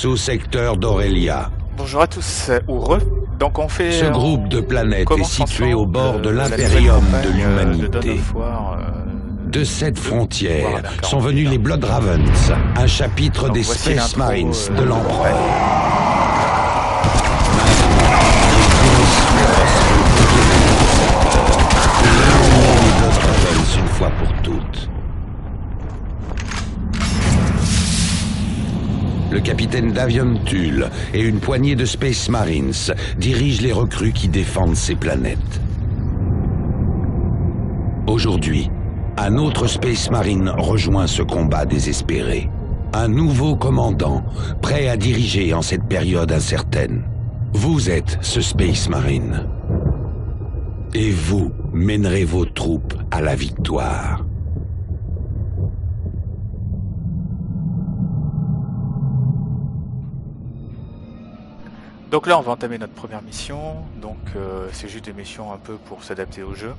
sous-secteur d'Aurélia. Bonjour à tous, Donc on fait... Ce groupe de planètes est situé au bord de la l'impérium nouvelle de campagne l'humanité. Dawn of War, De cette frontière War à la sont venus les Blood Ravens, un chapitre Donc des voici Space l'intro, Marines de de l'Empereur. Les Blood Ravens une fois pour toutes. Le capitaine Davion Tull et une poignée de Space Marines dirigent les recrues qui défendent ces planètes. Aujourd'hui, un autre Space Marine rejoint ce combat désespéré. Un nouveau commandant, prêt à diriger en cette période incertaine. Vous êtes ce Space Marine. Et vous mènerez vos troupes à la victoire. Donc là on va entamer notre première mission, donc c'est juste des missions un peu pour s'adapter au jeu.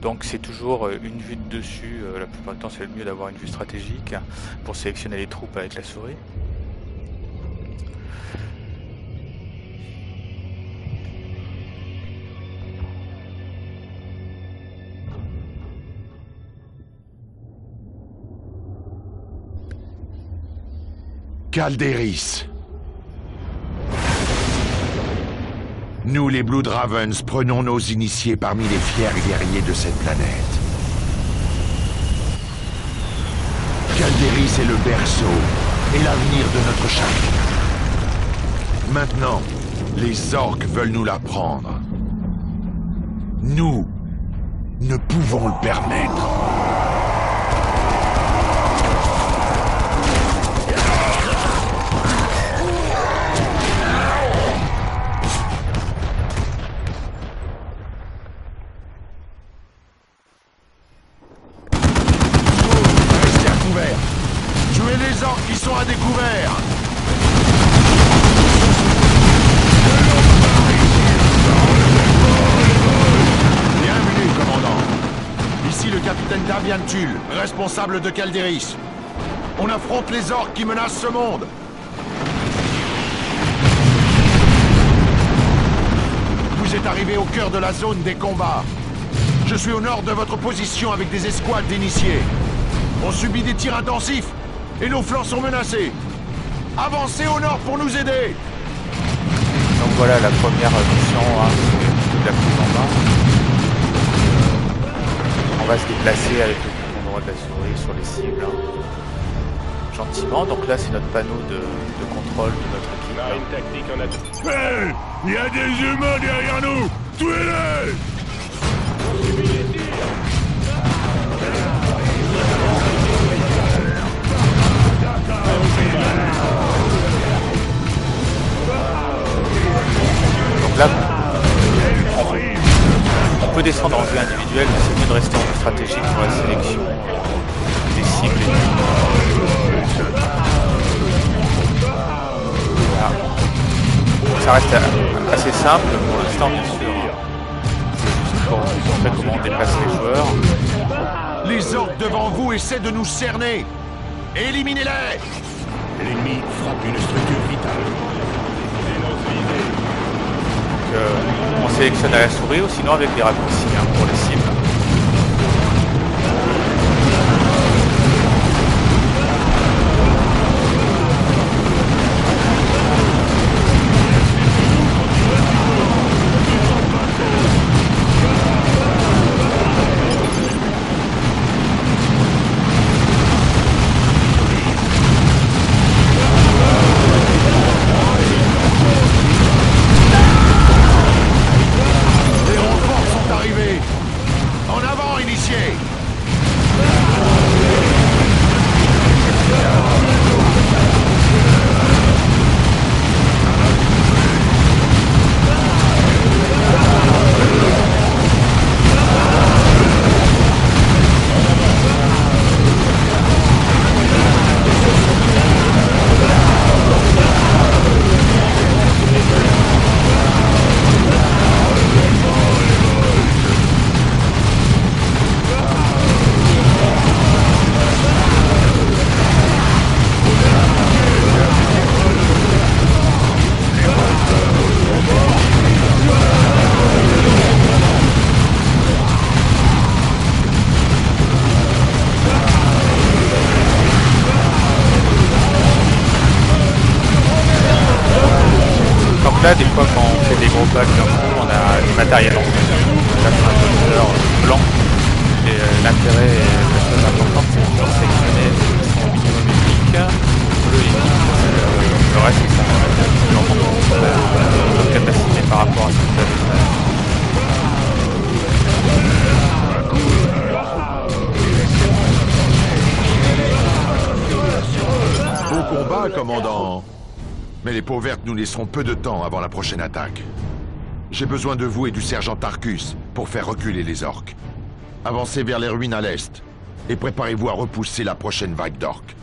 Donc c'est toujours une vue de dessus, la plupart du temps c'est le mieux d'avoir une vue stratégique pour sélectionner les troupes avec la souris. Calderis. Nous, les Blood Ravens, prenons nos initiés parmi les fiers guerriers de cette planète. Calderis est le berceau et l'avenir de notre chacun. Maintenant, les orques veulent nous la prendre. Nous ne pouvons le permettre. Tuez les orques qui sont à découvert. Bienvenue, commandant. Ici le capitaine Davion Tull, responsable de Calderis. On affronte les orques qui menacent ce monde. Vous êtes arrivé au cœur de la zone des combats. Je suis au nord de votre position avec des escouades d'initiés. On subit des tirs intensifs et nos flancs sont menacés. Avancez au nord pour nous aider. Donc voilà la première mission, la plus en bas. On va se déplacer avec le bouton droit de la souris sur les cibles. Gentiment, donc là c'est notre panneau de contrôle de notre équipe. Une tactique en attaque. Hey, il y a des humains derrière nous. Tuez-les. Donc là, on peut descendre en vue individuelle, mais c'est mieux de rester en vue stratégique pour la sélection des cibles. Voilà. Ça reste assez simple pour l'instant, bien sûr. C'est juste pour vous montrer comment on déplace les joueurs. Les orques devant vous essaient de nous cerner. Éliminez-les. L'ennemi frappe une structure vitale. On sélectionne à la souris ou sinon avec des raccourcis pour les cibles. là, des fois, quand on fait des gros packs d'un coup, on a du matériel en plus. Là, c'est un moteur blanc. Et l'intérêt, la chose importante, c'est toujours sélectionner son minimum épique, bleu épique, le reste, ça va être notre capacité par rapport à ce que vous avez. Beau combat, commandant. Mais les peaux vertes nous laisseront peu de temps avant la prochaine attaque. J'ai besoin de vous et du sergent Tarkus pour faire reculer les orques. Avancez vers les ruines à l'est et préparez-vous à repousser la prochaine vague d'orques.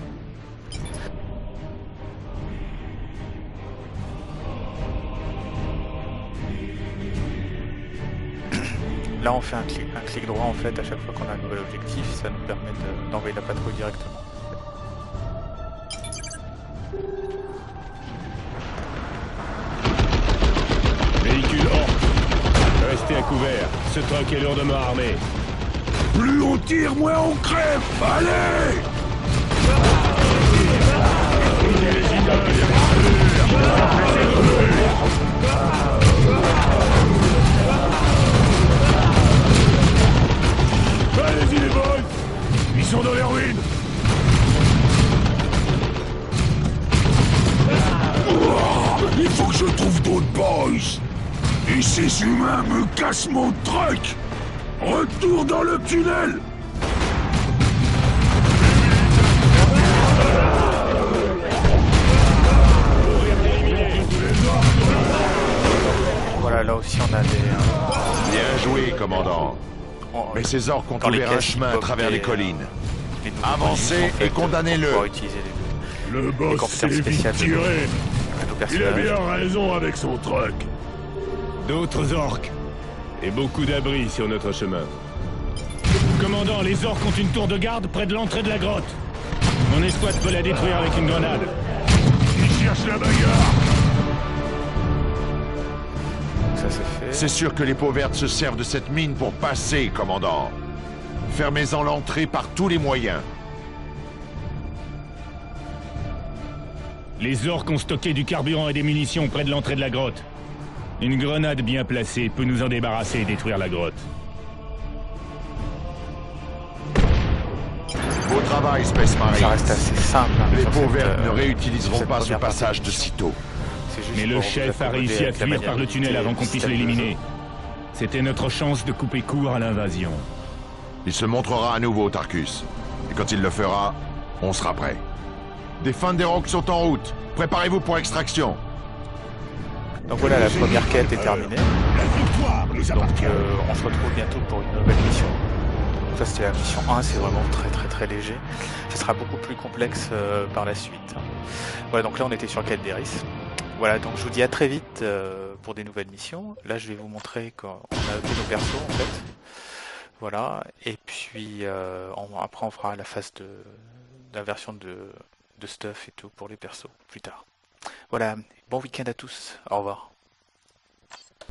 Là, on fait un clic droit en fait à chaque fois qu'on a un nouvel objectif, ça nous permet d'envoyer la patrouille directement. Véhicule orc. Restez à couvert. Ce truck est lourdement armé. Plus on tire, moins on crève. Allez! Allez-y les boys. Ils sont dans les ruines. Il faut que je trouve d'autres boys. Et ces humains me cassent mon truck. Retour dans le tunnel. Voilà, là aussi on a des... Bien joué, commandant. Mais ces orques ont ouvert un chemin à travers les collines. Avancez et condamnez-le. Le boss s'est vite tiré. Il a bien raison avec son truck. D'autres orques. Et beaucoup d'abris sur notre chemin. Commandant, les orques ont une tour de garde près de l'entrée de la grotte. Mon escouade peut la détruire avec une grenade. Ils cherchent la bagarre. Ça c'est fait. C'est sûr que les peaux vertes se servent de cette mine pour passer, commandant. Fermez-en l'entrée par tous les moyens. Les orques ont stocké du carburant et des munitions près de l'entrée de la grotte. Une grenade bien placée peut nous en débarrasser et détruire la grotte. Beau travail, Space Marine. Ça reste assez simple. Hein, Les sur peaux cette, vertes ne réutiliseront cette pas ce première passage partie de sitôt. C'est juste Mais le pour chef vous a réussi à accommoder avec la fuir par le tunnel avant qu'on puisse système de l'éliminer. jeu. C'était notre chance de couper court à l'invasion. Il se montrera à nouveau, Tarkus. Et quand il le fera, on sera prêt. Des Thunderhawks sont en route. Préparez-vous pour extraction. Donc voilà, la première quête est terminée. Donc on se retrouve bientôt pour une nouvelle mission. Donc ça c'était la mission 1, c'est vraiment très léger. Ça sera beaucoup plus complexe par la suite. Voilà, donc là on était sur quête d'Eris. Voilà, donc je vous dis à très vite pour des nouvelles missions. Là je vais vous montrer qu'on a fait nos persos en fait. Voilà, et puis après on fera la phase de la version de stuff et tout pour les persos plus tard. Voilà, bon week-end à tous, au revoir.